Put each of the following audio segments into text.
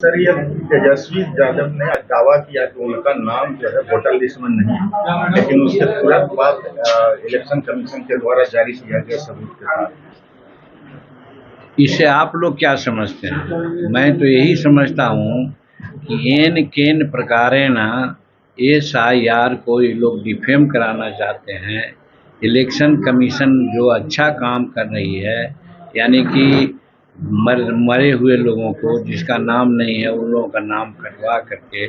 Sir, ये तेजस्वी यादव ने दावा किया कि उनका नाम जो है वोटर लिस्ट में नहीं है, लेकिन उसके तुरंत बाद इलेक्शन कमीशन के द्वारा जारी किया गया सबूत के साथ। इसे आप लोग क्या समझते हैं? मैं तो यही समझता हूँ कि एन केन प्रकारेण SIR को ये लोग डिफेम कराना चाहते हैं। इलेक्शन कमीशन जो अच्छा काम कर रही है, यानी कि मरे हुए लोगों को जिसका नाम नहीं है उन लोगों का नाम कटवा करके,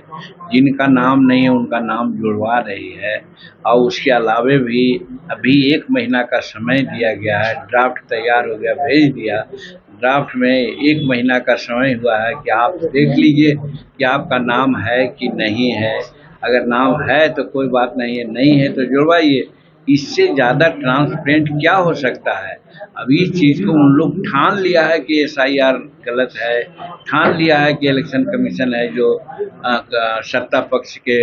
जिनका नाम नहीं है उनका नाम जुड़वा रही है। और उसके अलावे भी अभी 1 महीना का समय दिया गया है, ड्राफ्ट तैयार हो गया, भेज दिया। ड्राफ्ट में 1 महीना का समय हुआ है कि आप देख लीजिए कि आपका नाम है कि नहीं है। अगर नाम है तो कोई बात नहीं है, नहीं है तो जुड़वाइए। इससे ज़्यादा ट्रांसपेरेंट क्या हो सकता है? अब इस चीज़ को उन लोग ठान लिया है कि SIR गलत है, ठान लिया है कि इलेक्शन कमीशन है जो सत्ता पक्ष के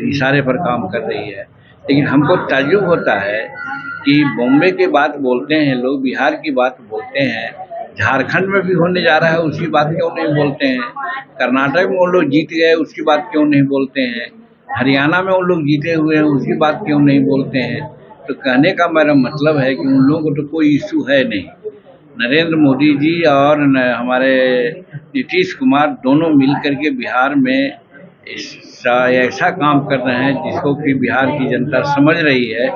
इशारे पर काम कर रही है। लेकिन हमको ताज्जुब होता है कि बॉम्बे की बात बोलते हैं लोग, बिहार की बात बोलते हैं, झारखंड में भी होने जा रहा है उसकी बात क्यों नहीं बोलते हैं? कर्नाटक में वो लोग जीत गए उसकी बात क्यों नहीं बोलते हैं? हरियाणा में वो लोग जीते हुए हैं उसकी बात क्यों नहीं बोलते हैं? तो कहने का मेरा मतलब है कि उन लोगों को तो कोई इशू है नहीं। नरेंद्र मोदी जी और हमारे नीतीश कुमार दोनों मिलकर के बिहार में ऐसा काम कर रहे हैं जिसको कि बिहार की जनता समझ रही है।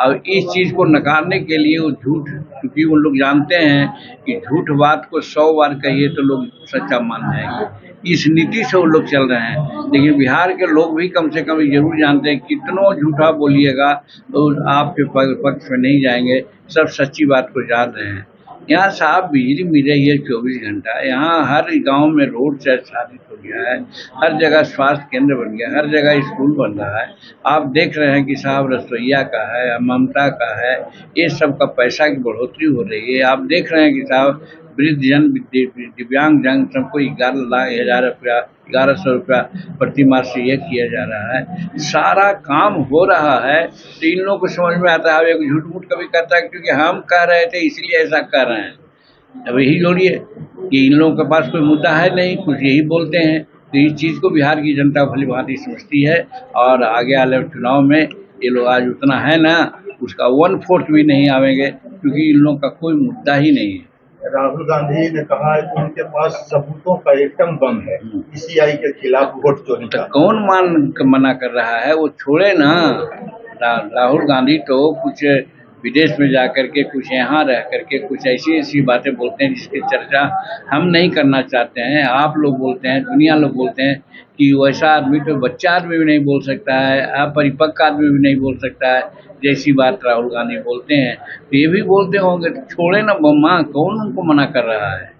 और इस चीज़ को नकारने के लिए वो झूठ, क्योंकि वो लोग जानते हैं कि झूठ बात को 100 बार कहिए तो लोग सच्चा मान जाएंगे। इस नीति से वो लोग चल रहे हैं। लेकिन बिहार के लोग भी कम से कम जरूर जानते हैं कितनों झूठा बोलिएगा तो आपके पक्ष में नहीं जाएंगे, सब सच्ची बात को जान रहे हैं। यहाँ साहब बिजली मिल रही है 24 घंटा, यहाँ हर गांव में रोड से आच्छादित हो गया है, हर जगह स्वास्थ्य केंद्र बन गया, हर जगह स्कूल बन रहा है। आप देख रहे हैं कि साहब रसोईया का है, ममता का है, ये सब का पैसा की बढ़ोतरी हो रही है। आप देख रहे हैं कि साहब वृद्धजन, दिव्यांग जन सबको 11,000 रुपया प्रति माह से ये किया जा रहा है। सारा काम हो रहा है तो इन लोगों को समझ में आता है। एक झूठ मूठ कभी कहता है क्योंकि हम कह रहे थे इसलिए ऐसा कर रहे हैं। अब यही जोड़िए कि इन लोगों के पास कोई मुद्दा है नहीं, कुछ यही बोलते हैं। तो इस चीज़ को बिहार की जनता भली भांति समझती है और आगे वाले चुनाव में ये लोग आज उतना है ना, उसका 1/4 भी नहीं आवेंगे, क्योंकि इन लोगों का कोई मुद्दा ही नहीं है। राहुल गांधी ने कहा है कि उनके पास सबूतों का एटम बम है ECI के खिलाफ वोट चोरी का। तो कौन मना कर रहा है? वो छोड़े ना। राहुल गांधी तो कुछ विदेश में जा करके, कुछ यहाँ रह करके, कुछ ऐसी ऐसी बातें बोलते हैं जिसकी चर्चा हम नहीं करना चाहते हैं। आप लोग बोलते हैं, दुनिया लोग बोलते हैं कि वैसा आदमी तो बच्चा आदमी भी नहीं बोल सकता है, अपरिपक्व आदमी भी नहीं बोल सकता है, जैसी बात राहुल गांधी बोलते हैं। तो ये भी बोलते होंगे, तो छोड़े ना बम्मा, कौन उनको मना कर रहा है?